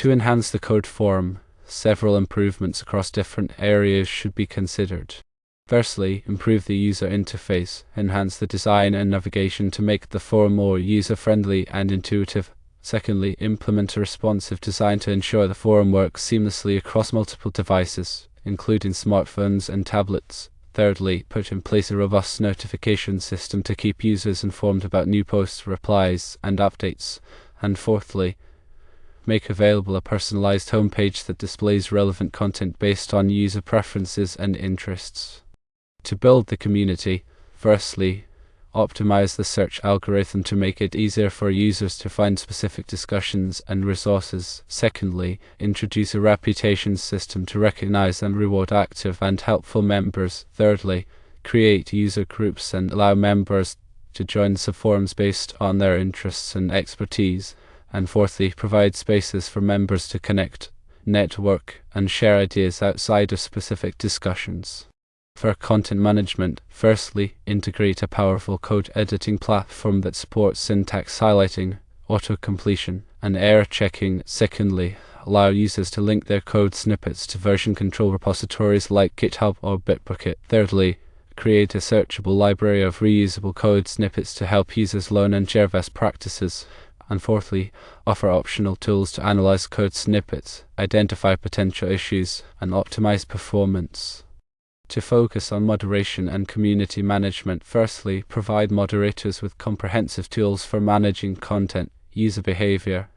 To enhance the code forum, several improvements across different areas should be considered. Firstly, improve the user interface, enhance the design and navigation to make the forum more user-friendly and intuitive. Secondly, implement a responsive design to ensure the forum works seamlessly across multiple devices, including smartphones and tablets. Thirdly, put in place a robust notification system to keep users informed about new posts, replies, and updates. And fourthly, make available a personalized homepage that displays relevant content based on user preferences and interests. To build the community, firstly, optimize the search algorithm to make it easier for users to find specific discussions and resources. Secondly, introduce a reputation system to recognize and reward active and helpful members. Thirdly, create user groups and allow members to join subforums based on their interests and expertise. And fourthly, provide spaces for members to connect, network, and share ideas outside of specific discussions. For content management, firstly, integrate a powerful code editing platform that supports syntax highlighting, auto-completion, and error checking. Secondly, allow users to link their code snippets to version control repositories like GitHub or Bitbucket. Thirdly, create a searchable library of reusable code snippets to help users learn and share best practices. And fourthly, offer optional tools to analyze code snippets, identify potential issues, and optimize performance. To focus on moderation and community management, firstly, provide moderators with comprehensive tools for managing content, user behavior,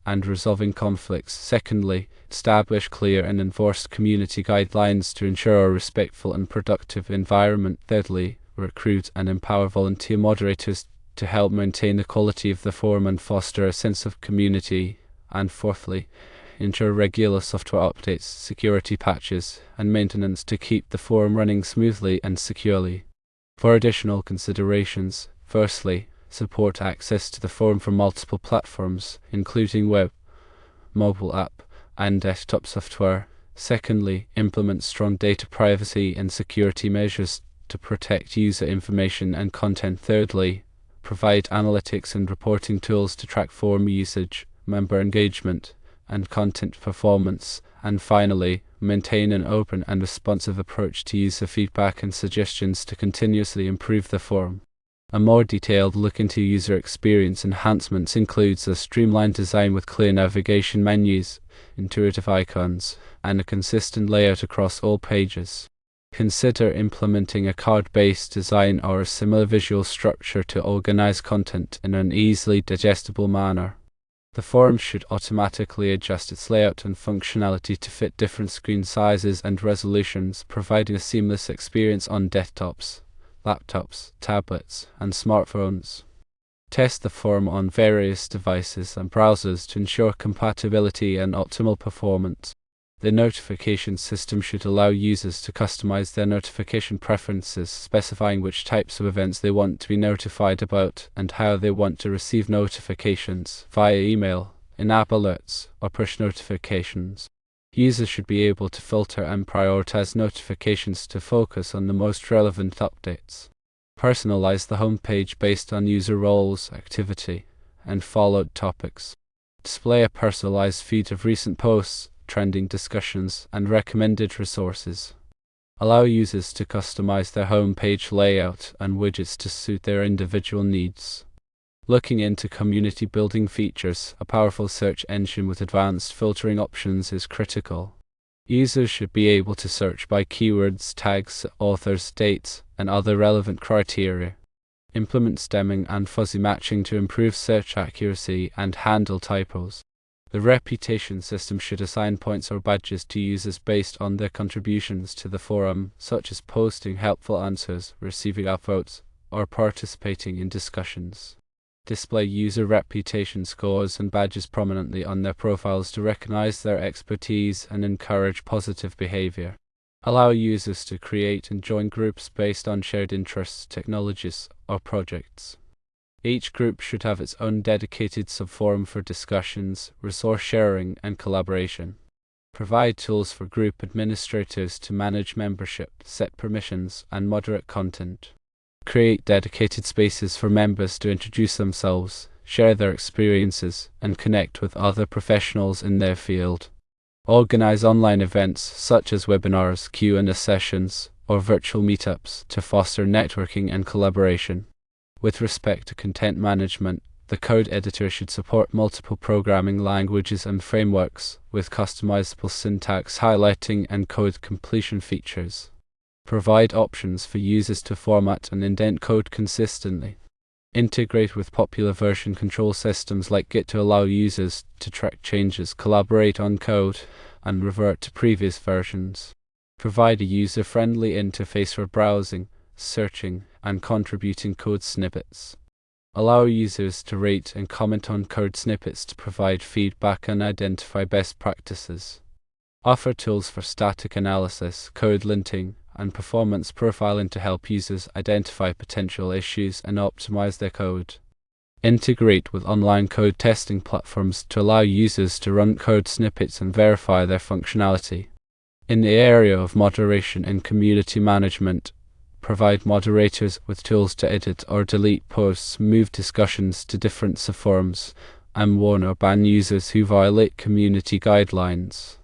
and resolving conflicts. Secondly, establish clear and enforced community guidelines to ensure a respectful and productive environment. Thirdly, recruit and empower volunteer moderators to help maintain the quality of the forum and foster a sense of community. And fourthly, ensure regular software updates, security patches, and maintenance to keep the forum running smoothly and securely. For additional considerations, firstly, support access to the forum from multiple platforms, including web, mobile app, and desktop software. Secondly, implement strong data privacy and security measures to protect user information and content. Thirdly, provide analytics and reporting tools to track forum usage, member engagement, and content performance. And finally, maintain an open and responsive approach to user feedback and suggestions to continuously improve the forum. A more detailed look into user experience enhancements includes a streamlined design with clear navigation menus, intuitive icons, and a consistent layout across all pages. Consider implementing a card-based design or a similar visual structure to organize content in an easily digestible manner. The forum should automatically adjust its layout and functionality to fit different screen sizes and resolutions, providing a seamless experience on desktops, laptops, tablets, and smartphones. Test the forum on various devices and browsers to ensure compatibility and optimal performance. The notification system should allow users to customize their notification preferences, specifying which types of events they want to be notified about and how they want to receive notifications, via email, in-app alerts, or push notifications. Users should be able to filter and prioritize notifications to focus on the most relevant updates. Personalize the homepage based on user roles, activity, and followed topics. Display a personalized feed of recent posts, trending discussions, and recommended resources. Allow users to customize their homepage layout and widgets to suit their individual needs. Looking into community building features, a powerful search engine with advanced filtering options is critical. Users should be able to search by keywords, tags, authors, dates, and other relevant criteria. Implement stemming and fuzzy matching to improve search accuracy and handle typos. The reputation system should assign points or badges to users based on their contributions to the forum, such as posting helpful answers, receiving upvotes, or participating in discussions. Display user reputation scores and badges prominently on their profiles to recognize their expertise and encourage positive behavior. Allow users to create and join groups based on shared interests, technologies, or projects. Each group should have its own dedicated subforum for discussions, resource sharing, and collaboration. Provide tools for group administrators to manage membership, set permissions, and moderate content. Create dedicated spaces for members to introduce themselves, share their experiences, and connect with other professionals in their field. Organize online events such as webinars, Q&A sessions, or virtual meetups to foster networking and collaboration. With respect to content management, the code editor should support multiple programming languages and frameworks, with customizable syntax highlighting and code completion features. Provide options for users to format and indent code consistently. Integrate with popular version control systems like Git to allow users to track changes, collaborate on code, and revert to previous versions. Provide a user-friendly interface for browsing, searching, and contributing code snippets. Allow users to rate and comment on code snippets to provide feedback and identify best practices. Offer tools for static analysis, code linting, and performance profiling to help users identify potential issues and optimize their code. Integrate with online code testing platforms to allow users to run code snippets and verify their functionality. In the area of moderation and community management, provide moderators with tools to edit or delete posts, move discussions to different subforums, and warn or ban users who violate community guidelines.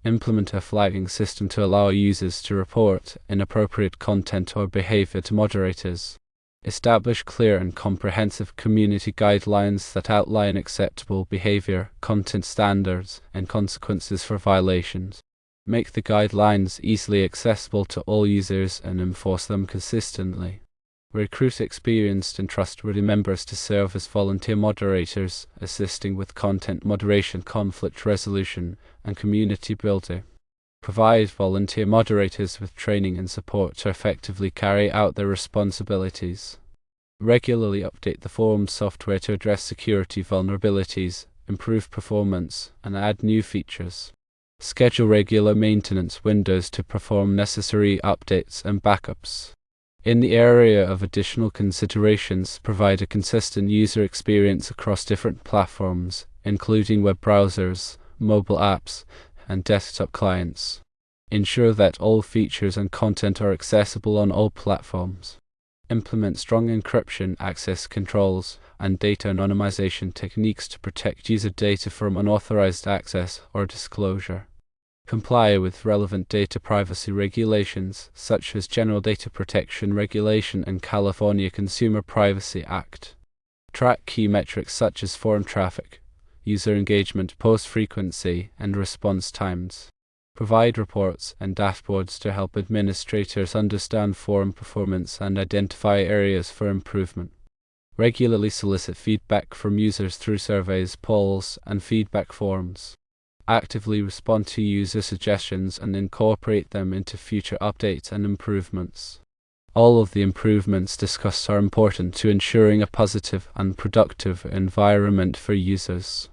Implement a flagging system to allow users to report inappropriate content or behavior to moderators. Establish clear and comprehensive community guidelines that outline acceptable behavior, content standards, and consequences for violations. Make the guidelines easily accessible to all users and enforce them consistently. Recruit experienced and trustworthy members to serve as volunteer moderators, assisting with content moderation, conflict resolution, and community building. Provide volunteer moderators with training and support to effectively carry out their responsibilities. Regularly update the forum software to address security vulnerabilities, improve performance, and add new features. Schedule regular maintenance windows to perform necessary updates and backups. In the area of additional considerations, provide a consistent user experience across different platforms, including web browsers, mobile apps, and desktop clients. Ensure that all features and content are accessible on all platforms. Implement strong encryption, access controls, and data anonymization techniques to protect user data from unauthorized access or disclosure. Comply with relevant data privacy regulations, such as General Data Protection Regulation and California Consumer Privacy Act. Track key metrics such as forum traffic, user engagement, post frequency, and response times. Provide reports and dashboards to help administrators understand forum performance and identify areas for improvement. Regularly solicit feedback from users through surveys, polls, and feedback forums. Actively respond to user suggestions and incorporate them into future updates and improvements. All of the improvements discussed are important to ensuring a positive and productive environment for users.